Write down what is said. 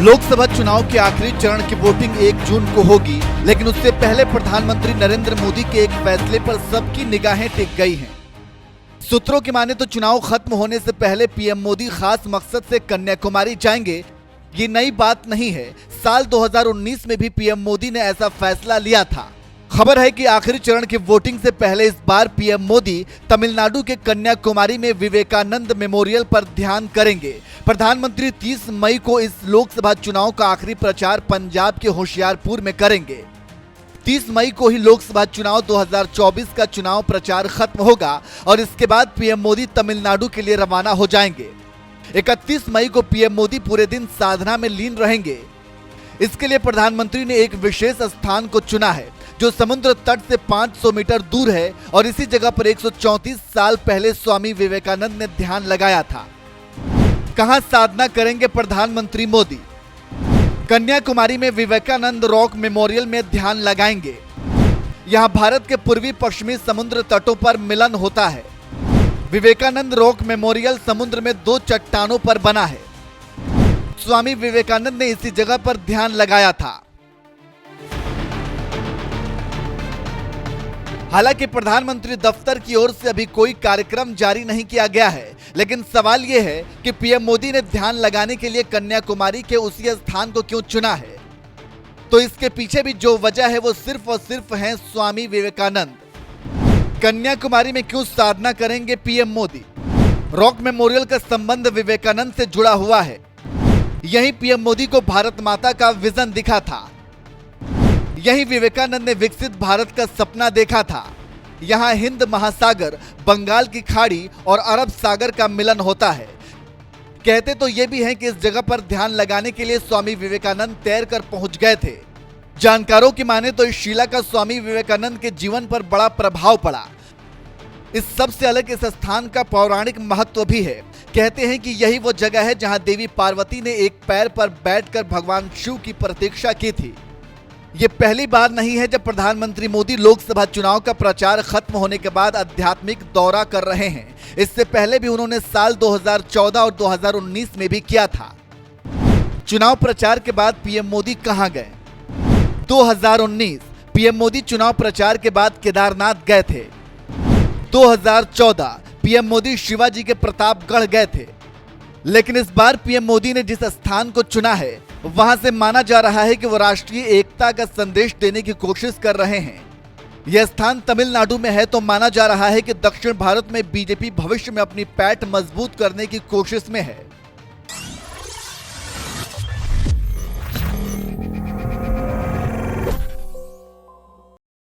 लोकसभा चुनाव के आखिरी चरण की वोटिंग 1 जून को होगी, लेकिन उससे पहले प्रधानमंत्री नरेंद्र मोदी के एक फैसले पर सबकी निगाहें टिक गई हैं। सूत्रों की माने तो चुनाव खत्म होने से पहले पीएम मोदी खास मकसद से कन्याकुमारी जाएंगे। ये नई बात नहीं है, साल 2019 में भी पीएम मोदी ने ऐसा फैसला लिया था। खबर है कि आखिरी चरण की वोटिंग से पहले इस बार पीएम मोदी तमिलनाडु के कन्याकुमारी में विवेकानंद मेमोरियल पर ध्यान करेंगे। प्रधानमंत्री 30 मई को इस लोकसभा चुनाव का आखिरी प्रचार पंजाब के होशियारपुर में करेंगे। 30 मई को ही लोकसभा चुनाव 2024 का चुनाव प्रचार खत्म होगा और इसके बाद पीएम मोदी तमिलनाडु के लिए रवाना हो जाएंगे। 31 मई को पीएम मोदी पूरे दिन साधना में लीन रहेंगे। इसके लिए प्रधानमंत्री ने एक विशेष स्थान को चुना है जो समुद्र तट से 500 मीटर दूर है और इसी जगह पर 134 साल पहले स्वामी विवेकानंद ने ध्यान लगाया था। कहां साधना करेंगे प्रधानमंत्री मोदी? कन्याकुमारी में विवेकानंद रॉक मेमोरियल में ध्यान लगाएंगे। यहां भारत के पूर्वी पश्चिमी समुद्र तटों पर मिलन होता है। विवेकानंद रॉक मेमोरियल समुद्र में 2 चट्टानों पर बना है। स्वामी विवेकानंद ने इसी जगह पर ध्यान लगाया था। हालांकि प्रधानमंत्री दफ्तर की ओर से अभी कोई कार्यक्रम जारी नहीं किया गया है, लेकिन सवाल यह है कि पीएम मोदी ने ध्यान लगाने के लिए कन्याकुमारी के उसी स्थान को क्यों चुना है। तो इसके पीछे भी जो वजह है वो सिर्फ और सिर्फ है स्वामी विवेकानंद। कन्याकुमारी में क्यों साधना करेंगे पीएम मोदी? रॉक मेमोरियल का संबंध विवेकानंद से जुड़ा हुआ है। यही पीएम मोदी को भारत माता का विजन दिखा था। यही विवेकानंद ने विकसित भारत का सपना देखा था। यहाँ हिंद महासागर, बंगाल की खाड़ी और अरब सागर का मिलन होता है। कहते तो ये भी हैं कि इस जगह पर ध्यान लगाने के लिए स्वामी विवेकानंद तैरकर पहुंच गए थे। जानकारों की माने तो इस शिला का स्वामी विवेकानंद के जीवन पर बड़ा प्रभाव पड़ा। इस सबसे अलग इस स्थान का पौराणिक महत्व भी है। कहते हैं कि यही वो जगह है जहां देवी पार्वती ने एक पैर पर बैठकर भगवान शिव की प्रतीक्षा की थी। ये पहली बार नहीं है जब प्रधानमंत्री मोदी लोकसभा चुनाव का प्रचार खत्म होने के बाद आध्यात्मिक दौरा कर रहे हैं। इससे पहले भी उन्होंने साल 2014 और 2019 में भी किया था। चुनाव प्रचार के बाद पीएम मोदी कहां गए? 2019 पीएम मोदी चुनाव प्रचार के बाद केदारनाथ गए थे। 2014 पीएम मोदी शिवाजी के प्रतापगढ़ गए थे। लेकिन इस बार पीएम मोदी ने जिस स्थान को चुना है वहां से माना जा रहा है कि वो राष्ट्रीय एकता का संदेश देने की कोशिश कर रहे हैं। यह स्थान तमिलनाडु में है तो माना जा रहा है कि दक्षिण भारत में बीजेपी भविष्य में अपनी पैठ मजबूत करने की कोशिश में है।